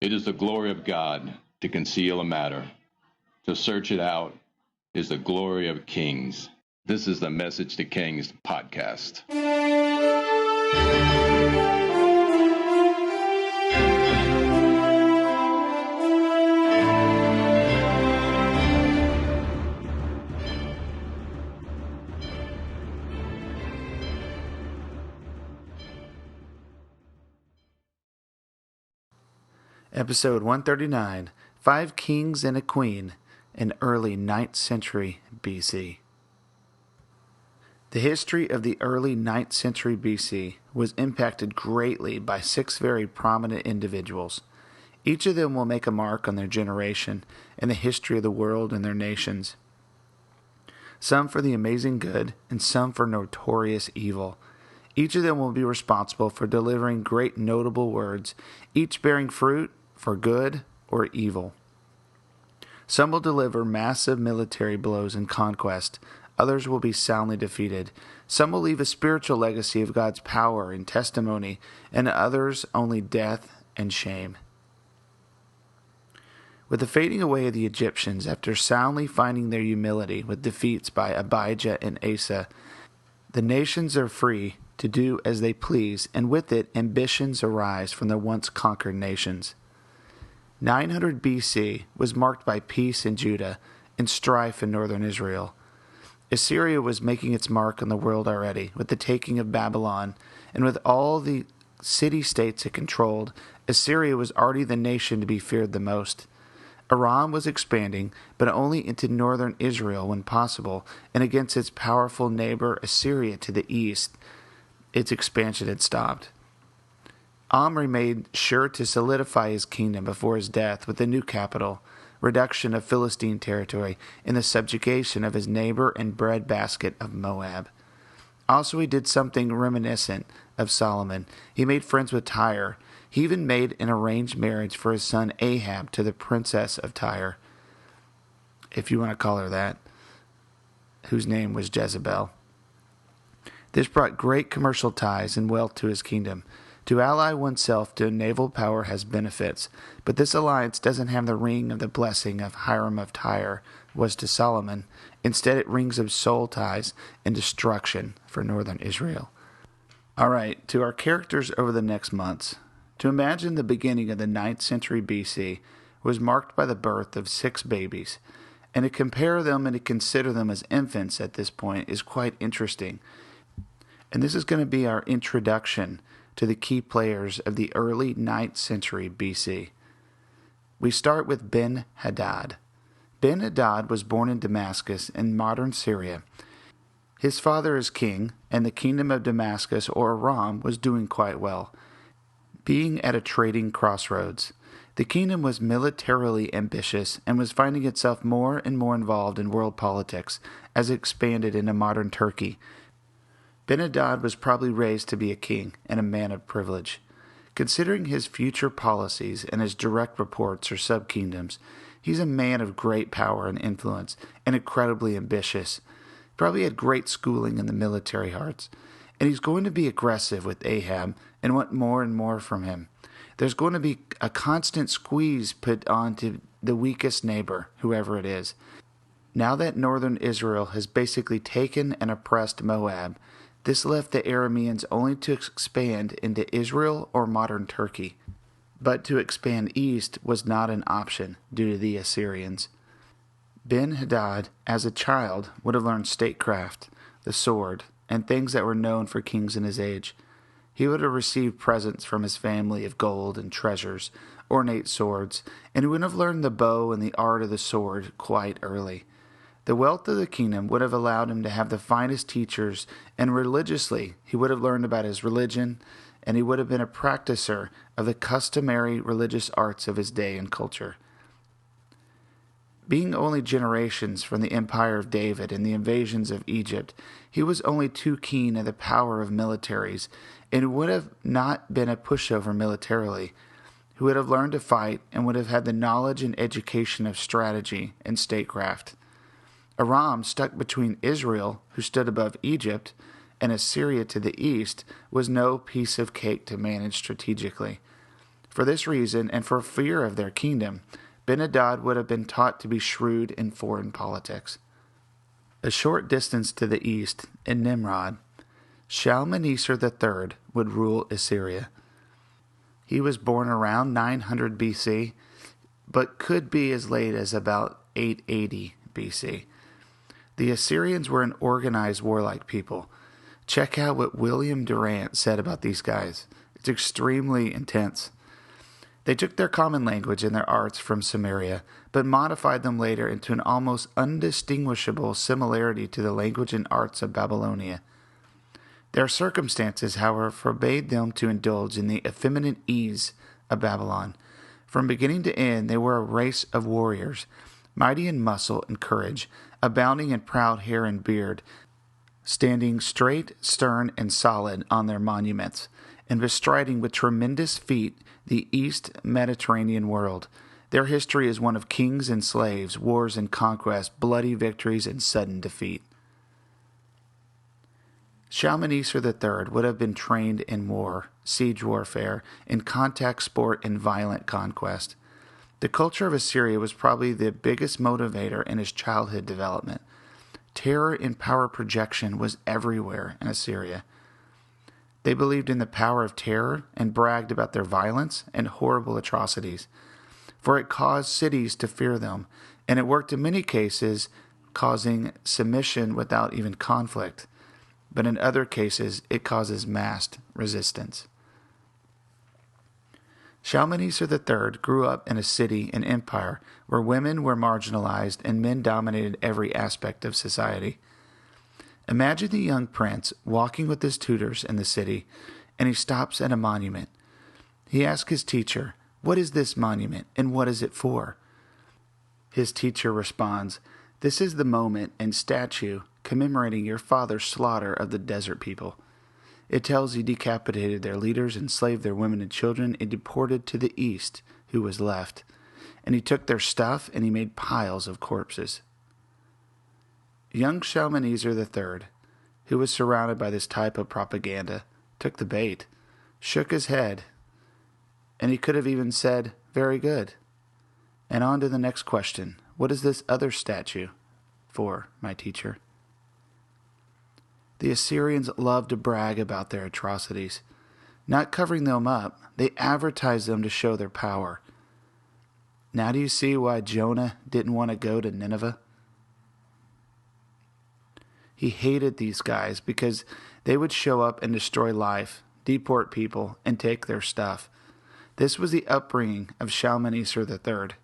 It is the glory of God to conceal a matter. To search it out is the glory of kings. This is the Message to Kings podcast. Episode 139, 5 Kings and a Queen, in early 9th century BC. The history of the early 9th century BC was impacted greatly by 6 very prominent individuals. Each of them will make a mark on their generation and the history of the world and their nations. Some for the amazing good and some for notorious evil. Each of them will be responsible for delivering great notable words, each bearing fruit for good or evil. Some will deliver massive military blows and conquest. Others will be soundly defeated. Some will leave a spiritual legacy of God's power and testimony, and others only death and shame. With the fading away of the Egyptians after soundly finding their humility with defeats by Abijah and Asa, the nations are free to do as they please, and with it ambitions arise from the once conquered nations. 900 BC was marked by peace in Judah and strife in northern Israel. Assyria was making its mark on the world already with the taking of Babylon, and with all the city-states it controlled, Assyria was already the nation to be feared the most. Aram was expanding, but only into northern Israel when possible, and against its powerful neighbor Assyria to the east, its expansion had stopped. Omri made sure to solidify his kingdom before his death with a new capital, reduction of Philistine territory, and the subjugation of his neighbor and breadbasket of Moab. Also he did something reminiscent of Solomon. He made friends with Tyre. He even made an arranged marriage for his son Ahab to the princess of Tyre, if you want to call her that, whose name was Jezebel. This brought great commercial ties and wealth to his kingdom. To ally oneself to a naval power has benefits, but this alliance doesn't have the ring of the blessing of Hiram of Tyre was to Solomon. Instead, it rings of soul ties and destruction for northern Israel. All right, to our characters over the next months. To imagine the beginning of the 9th century BC was marked by the birth of 6 babies, and to compare them and to consider them as infants at this point is quite interesting. And this is going to be our introduction to the key players of the early 9th century BC. We start with Ben-Hadad. Ben-Hadad was born in Damascus in modern Syria. His father is king, and the kingdom of Damascus, or Aram, was doing quite well, being at a trading crossroads. The kingdom was militarily ambitious and was finding itself more and more involved in world politics as it expanded into modern Turkey. Ben-Hadad was probably raised to be a king and a man of privilege. Considering his future policies and his direct reports or sub-kingdoms, he's a man of great power and influence and incredibly ambitious. Probably had great schooling in the military arts. And he's going to be aggressive with Ahab and want more and more from him. There's going to be a constant squeeze put onto the weakest neighbor, whoever it is. Now that northern Israel has basically taken and oppressed Moab, this left the Arameans only to expand into Israel or modern Turkey. But to expand east was not an option due to the Assyrians. Ben-Hadad, as a child, would have learned statecraft, the sword, and things that were known for kings in his age. He would have received presents from his family of gold and treasures, ornate swords, and he would have learned the bow and the art of the sword quite early. The wealth of the kingdom would have allowed him to have the finest teachers, and religiously he would have learned about his religion, and he would have been a practicer of the customary religious arts of his day and culture. Being only generations from the empire of David and the invasions of Egypt, he was only too keen of the power of militaries, and would have not been a pushover militarily, who would have learned to fight and would have had the knowledge and education of strategy and statecraft. Aram, stuck between Israel, who stood above Egypt, and Assyria to the east, was no piece of cake to manage strategically. For this reason, and for fear of their kingdom, Ben-Hadad would have been taught to be shrewd in foreign politics. A short distance to the east, in Nimrod, Shalmanesor III would rule Assyria. He was born around 900 BC, but could be as late as about 880 BC. The Assyrians were an organized warlike people. Check out what William Durant said about these guys. It's extremely intense. They took their common language and their arts from Samaria, but modified them later into an almost undistinguishable similarity to the language and arts of Babylonia. Their circumstances, however, forbade them to indulge in the effeminate ease of Babylon. From beginning to end, they were a race of warriors, mighty in muscle and courage, abounding in proud hair and beard, standing straight, stern, and solid on their monuments, and bestriding with tremendous feet the East Mediterranean world. Their history is one of kings and slaves, wars and conquests, bloody victories, and sudden defeat. Shalmaneser III would have been trained in war, siege warfare, in contact sport, and violent conquest. The culture of Assyria was probably the biggest motivator in his childhood development. Terror and power projection was everywhere in Assyria. They believed in the power of terror and bragged about their violence and horrible atrocities, for it caused cities to fear them, and it worked in many cases, causing submission without even conflict. But in other cases, it causes massed resistance. Shalmaneser III grew up in a city and empire where women were marginalized and men dominated every aspect of society. Imagine the young prince walking with his tutors in the city, and he stops at a monument. He asks his teacher, "What is this monument, and what is it for?" His teacher responds, "This is the monument and statue commemorating your father's slaughter of the desert people. It tells he decapitated their leaders, enslaved their women and children, and deported to the east who was left. And he took their stuff, and he made piles of corpses." Young Shalmaneser III, who was surrounded by this type of propaganda, took the bait, shook his head, and he could have even said, "Very good." And on to the next question. "What is this other statue for, my teacher?" The Assyrians loved to brag about their atrocities. Not covering them up, they advertised them to show their power. Now do you see why Jonah didn't want to go to Nineveh? He hated these guys because they would show up and destroy life, deport people, and take their stuff. This was the upbringing of Shalmaneser III.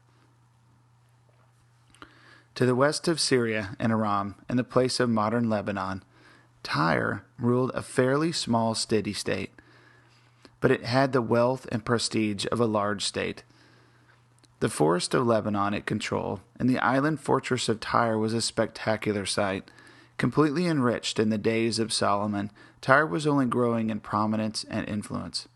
To the west of Syria and Aram, in the place of modern Lebanon, Tyre ruled a fairly small city-state, but it had the wealth and prestige of a large state. The forest of Lebanon it controlled, and the island fortress of Tyre was a spectacular sight. Completely enriched in the days of Solomon, Tyre was only growing in prominence and influence.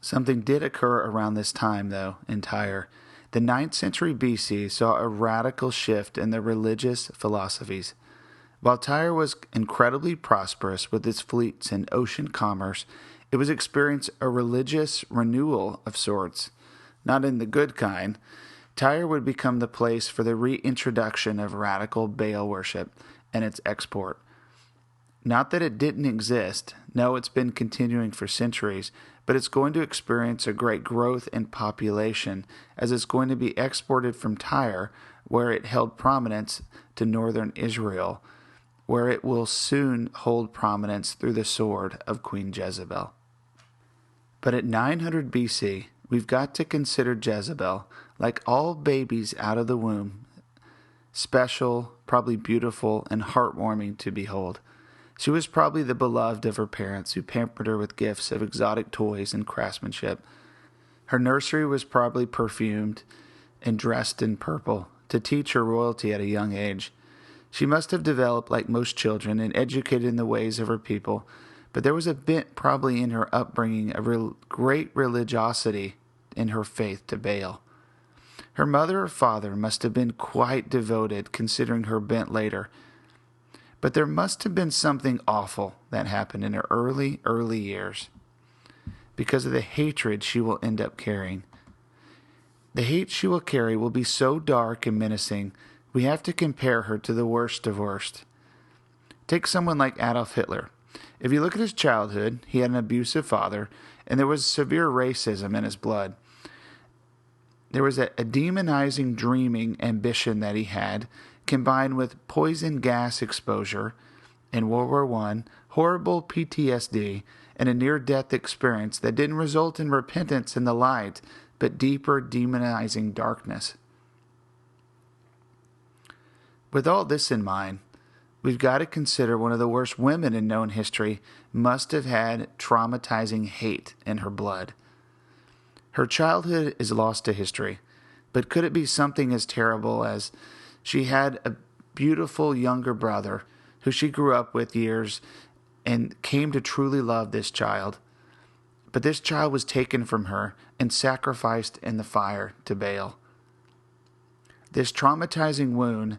Something did occur around this time, though, in Tyre. The 9th century BC saw a radical shift in their religious philosophies. While Tyre was incredibly prosperous with its fleets and ocean commerce, it was experiencing a religious renewal of sorts. Not in the good kind. Tyre would become the place for the reintroduction of radical Baal worship and its export. Not that it didn't exist. No, it's been continuing for centuries, but it's going to experience a great growth in population as it's going to be exported from Tyre, where it held prominence, to northern Israel, where it will soon hold prominence through the sword of Queen Jezebel. But at 900 BC, we've got to consider Jezebel, like all babies out of the womb, special, probably beautiful, and heartwarming to behold. She was probably the beloved of her parents, who pampered her with gifts of exotic toys and craftsmanship. Her nursery was probably perfumed and dressed in purple to teach her royalty at a young age. She must have developed like most children and educated in the ways of her people, but there was a bent probably in her upbringing of great religiosity in her faith to Baal. Her mother or father must have been quite devoted, considering her bent later. But there must have been something awful that happened in her early years. because of the hatred she will end up carrying. The hate she will carry will be so dark and menacing, we have to compare her to the worst of worst. Take someone like Adolf Hitler. If you look at his childhood, he had an abusive father, and there was severe racism in his blood. There was a demonizing, dreaming ambition that he had, combined with poison gas exposure in World War I, horrible PTSD, and a near-death experience that didn't result in repentance in the light, but deeper demonizing darkness. With all this in mind, we've got to consider one of the worst women in known history must have had traumatizing hate in her blood. Her childhood is lost to history, but could it be something as terrible as she had a beautiful younger brother who she grew up with years and came to truly love this child, but this child was taken from her and sacrificed in the fire to Baal. This traumatizing wound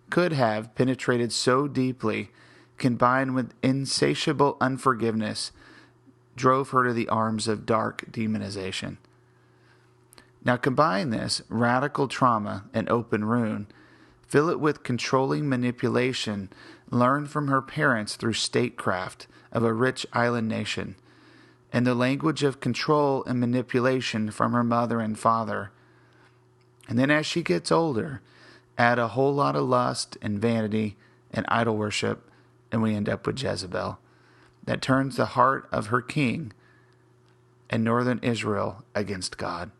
could have penetrated so deeply, combined with insatiable unforgiveness, drove her to the arms of dark demonization. Now combine this radical trauma and open ruin, fill it with controlling manipulation learned from her parents through statecraft of a rich island nation, and the language of control and manipulation from her mother and father. And then as she gets older, add a whole lot of lust and vanity and idol worship, and we end up with Jezebel, that turns the heart of her king and northern Israel against God.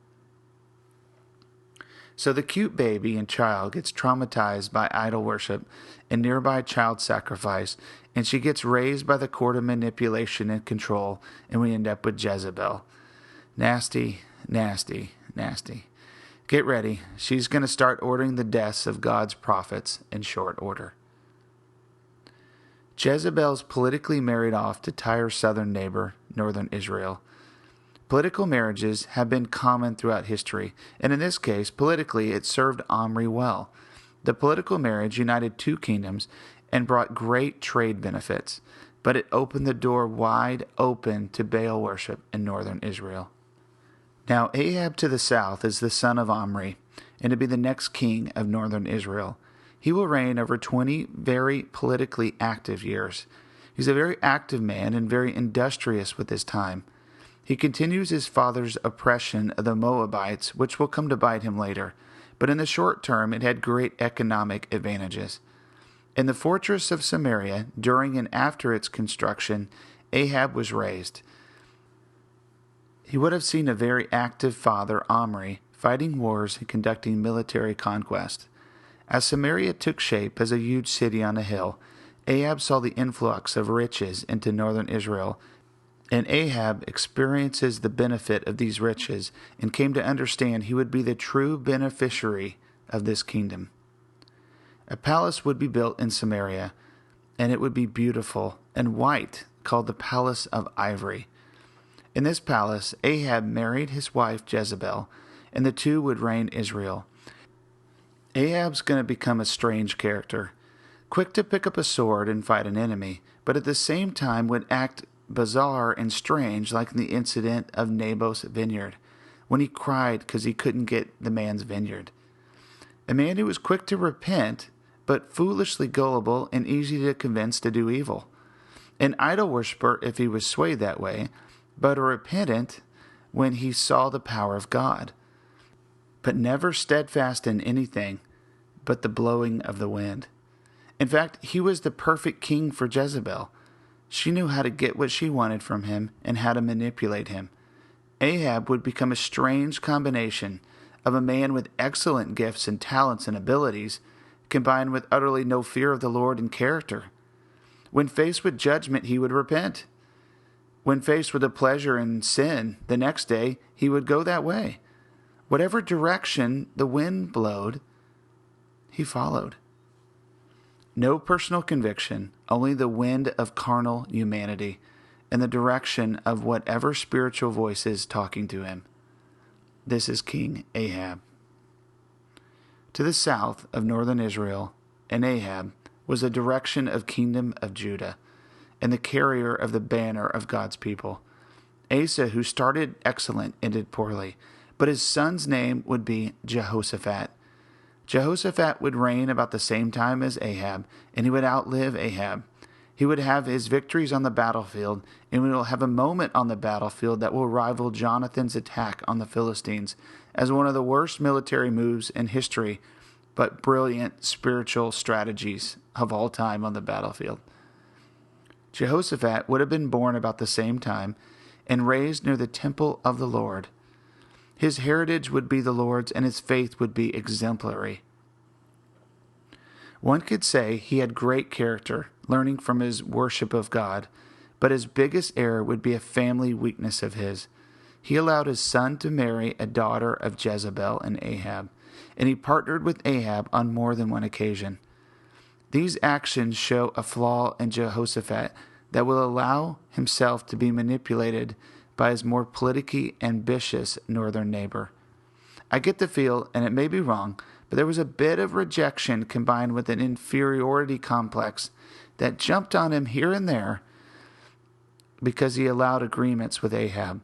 So the cute baby and child gets traumatized by idol worship and nearby child sacrifice, and she gets raised by the court of manipulation and control, and we end up with Jezebel. Nasty, nasty, nasty. Get ready. She's going to start ordering the deaths of God's prophets in short order. Jezebel's politically married off to Tyre's southern neighbor, northern Israel. Political marriages have been common throughout history, and in this case, politically, it served Omri well. The political marriage united two kingdoms and brought great trade benefits, but it opened the door wide open to Baal worship in northern Israel. Now Ahab to the south is the son of Omri, and to be the next king of northern Israel. He will reign over 20 very politically active years. He's a very active man and very industrious with his time. He continues his father's oppression of the Moabites, which will come to bite him later, but in the short term it had great economic advantages. In the fortress of Samaria, during and after its construction, Ahab was raised. He would have seen a very active father, Omri, fighting wars and conducting military conquest. As Samaria took shape as a huge city on a hill, Ahab saw the influx of riches into northern Israel, and Ahab experiences the benefit of these riches and came to understand he would be the true beneficiary of this kingdom. A palace would be built in Samaria, and it would be beautiful and white, called the Palace of Ivory. In this palace, Ahab married his wife Jezebel, and the two would reign Israel. Ahab's going to become a strange character, quick to pick up a sword and fight an enemy, but at the same time would act bizarre and strange, like in the incident of Naboth's vineyard, when he cried because he couldn't get the man's vineyard. A man who was quick to repent, but foolishly gullible and easy to convince to do evil. An idol worshiper if he was swayed that way, but a repentant when he saw the power of God, but never steadfast in anything but the blowing of the wind. In fact, he was the perfect king for Jezebel. She knew how to get what she wanted from him and how to manipulate him. Ahab would become a strange combination of a man with excellent gifts and talents and abilities, combined with utterly no fear of the Lord and character. When faced with judgment, he would repent. When faced with a pleasure in sin, the next day he would go that way. Whatever direction the wind blowed, he followed. No personal conviction, only the wind of carnal humanity and the direction of whatever spiritual voice is talking to him. This is King Ahab. To the south of northern Israel and Ahab was the direction of kingdom of Judah. and the carrier of the banner of God's people. Asa, who started excellent, ended poorly, but his son's name would be Jehoshaphat. Jehoshaphat would reign about the same time as Ahab, and he would outlive Ahab. He would have his victories on the battlefield, and we will have a moment on the battlefield that will rival Jonathan's attack on the Philistines as one of the worst military moves in history, but brilliant spiritual strategies of all time on the battlefield. Jehoshaphat would have been born about the same time and raised near the temple of the Lord. His heritage would be the Lord's, and his faith would be exemplary. One could say he had great character, learning from his worship of God, but his biggest error would be a family weakness of his. He allowed his son to marry a daughter of Jezebel and Ahab, and he partnered with Ahab on more than one occasion. These actions show a flaw in Jehoshaphat that will allow himself to be manipulated by his more politically ambitious northern neighbor. I get the feel, and it may be wrong, but there was a bit of rejection combined with an inferiority complex that jumped on him here and there because he allowed agreements with Ahab.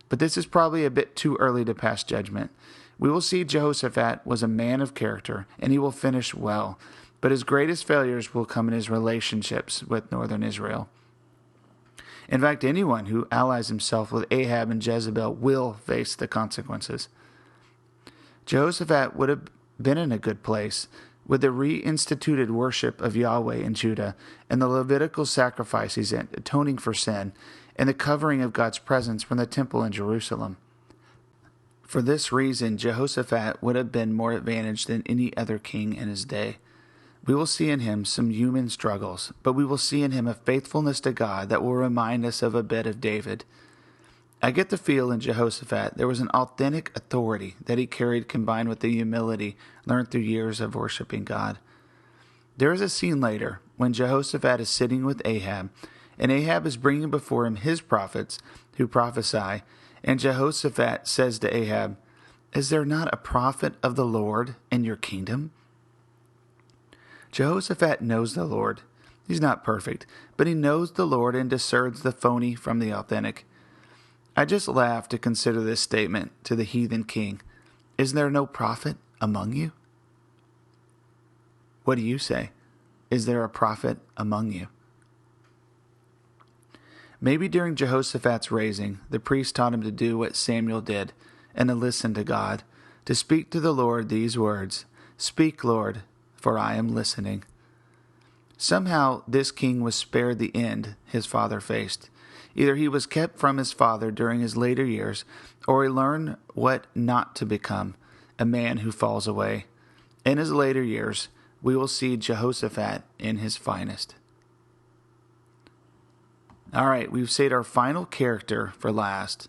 But this is probably a bit too early to pass judgment. We will see Jehoshaphat was a man of character, and he will finish well, but his greatest failures will come in his relationships with northern Israel. In fact, anyone who allies himself with Ahab and Jezebel will face the consequences. Jehoshaphat would have been in a good place with the reinstituted worship of Yahweh in Judah and the Levitical sacrifices atoning for sin and the covering of God's presence from the temple in Jerusalem. For this reason, Jehoshaphat would have been more advantaged than any other king in his day. We will see in him some human struggles, but we will see in him a faithfulness to God that will remind us of a bit of David. I get the feel in Jehoshaphat there was an authentic authority that he carried combined with the humility learned through years of worshiping God. There is a scene later when Jehoshaphat is sitting with Ahab, and Ahab is bringing before him his prophets who prophesy, and Jehoshaphat says to Ahab, "Is there not a prophet of the Lord in your kingdom?" Jehoshaphat knows the Lord. He's not perfect, but he knows the Lord and discerns the phony from the authentic. I just laugh to consider this statement to the heathen king. Is there no prophet among you? What do you say? Is there a prophet among you? Maybe during Jehoshaphat's raising, the priest taught him to do what Samuel did and to listen to God, to speak to the Lord these words, "Speak, Lord, for I am listening." Somehow this king was spared the end his father faced. Either he was kept from his father during his later years, or he learned what not to become, a man who falls away. In his later years, we will see Jehoshaphat in his finest. All right, we've saved our final character for last.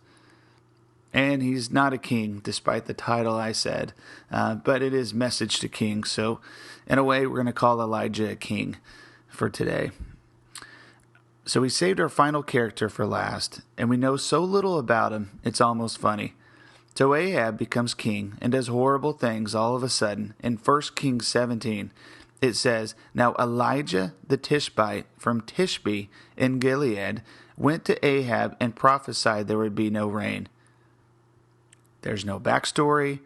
And he's not a king, despite the title I said, but it is Message to Kings. So in a way, we're going to call Elijah a king for today. So we saved our final character for last, and we know so little about him, it's almost funny. So Ahab becomes king and does horrible things all of a sudden. In 1 Kings 17, it says, "Now Elijah the Tishbite from Tishbe in Gilead went to Ahab and prophesied there would be no rain." There's no backstory.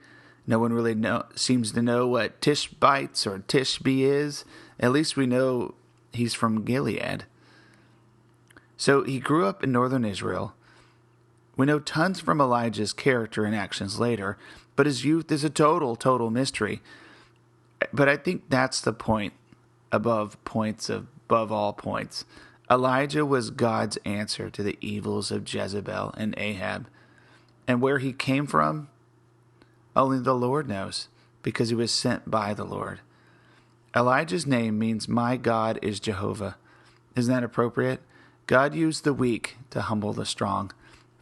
No one really seems to know what Tishbites or Tishbe is. At least we know he's from Gilead. So he grew up in northern Israel. We know tons from Elijah's character and actions later, but his youth is a total mystery. But I think that's the point above all points. Elijah was God's answer to the evils of Jezebel and Ahab. And where he came from, only the Lord knows, because he was sent by the Lord. Elijah's name means "My God is Jehovah." Isn't that appropriate? God used the weak to humble the strong.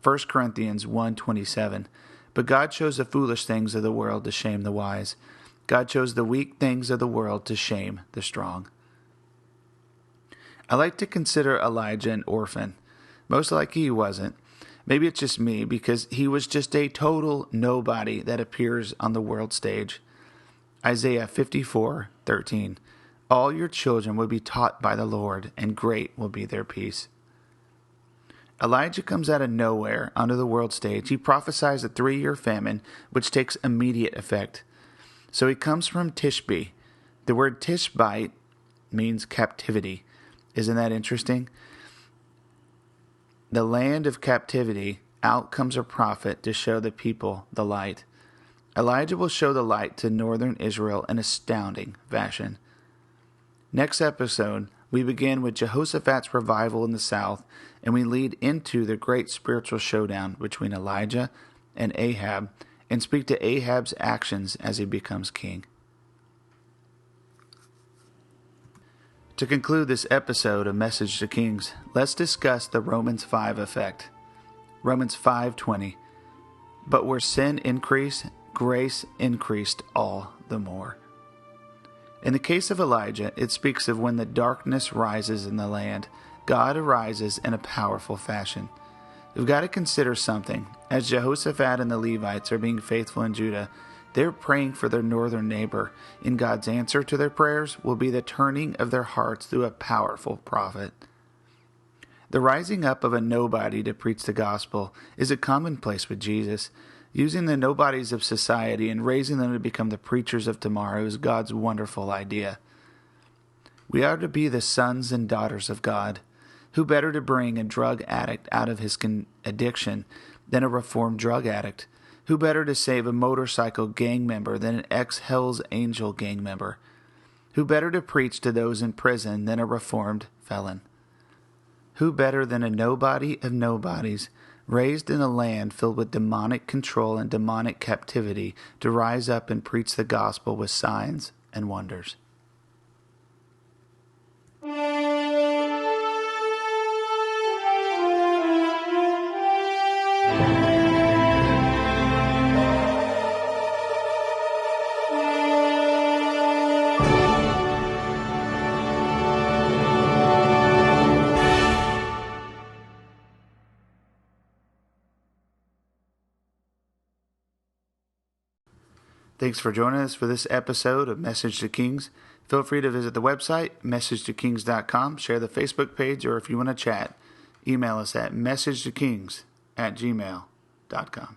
1 Corinthians 1:27. But God chose the foolish things of the world to shame the wise. God chose the weak things of the world to shame the strong. I like to consider Elijah an orphan. Most likely he wasn't. Maybe it's just me, because he was just a total nobody that appears on the world stage. Isaiah 54:13. all your children will be taught by the Lord, and great will be their peace. Elijah comes out of nowhere onto the world stage. He prophesies a 3-year famine, which takes immediate effect. So he comes from Tishbe. The word Tishbite means captivity. Isn't that interesting? The land of captivity, out comes a prophet to show the people the light. Elijah will show the light to northern Israel in astounding fashion. Next episode, we begin with Jehoshaphat's revival in the south, and we lead into the great spiritual showdown between Elijah and Ahab, and speak to Ahab's actions as he becomes king. To conclude this episode of Message to Kings, let's discuss the Romans 5 effect. Romans 5:20. But where sin increased, grace increased all the more. In the case of Elijah, it speaks of when the darkness rises in the land, God arises in a powerful fashion. We've got to consider something. As Jehoshaphat and the Levites are being faithful in Judah, they're praying for their northern neighbor, and God's answer to their prayers will be the turning of their hearts through a powerful prophet. The rising up of a nobody to preach the gospel is a commonplace with Jesus. Using the nobodies of society and raising them to become the preachers of tomorrow is God's wonderful idea. We are to be the sons and daughters of God. Who better to bring a drug addict out of his addiction than a reformed drug addict? Who better to save a motorcycle gang member than an ex-Hell's Angel gang member? Who better to preach to those in prison than a reformed felon? Who better than a nobody of nobodies, raised in a land filled with demonic control and demonic captivity, to rise up and preach the gospel with signs and wonders? Thanks for joining us for this episode of Message to Kings. Feel free to visit the website, messagetokings.com, share the Facebook page, or if you want to chat, email us at messagetokings@gmail.com.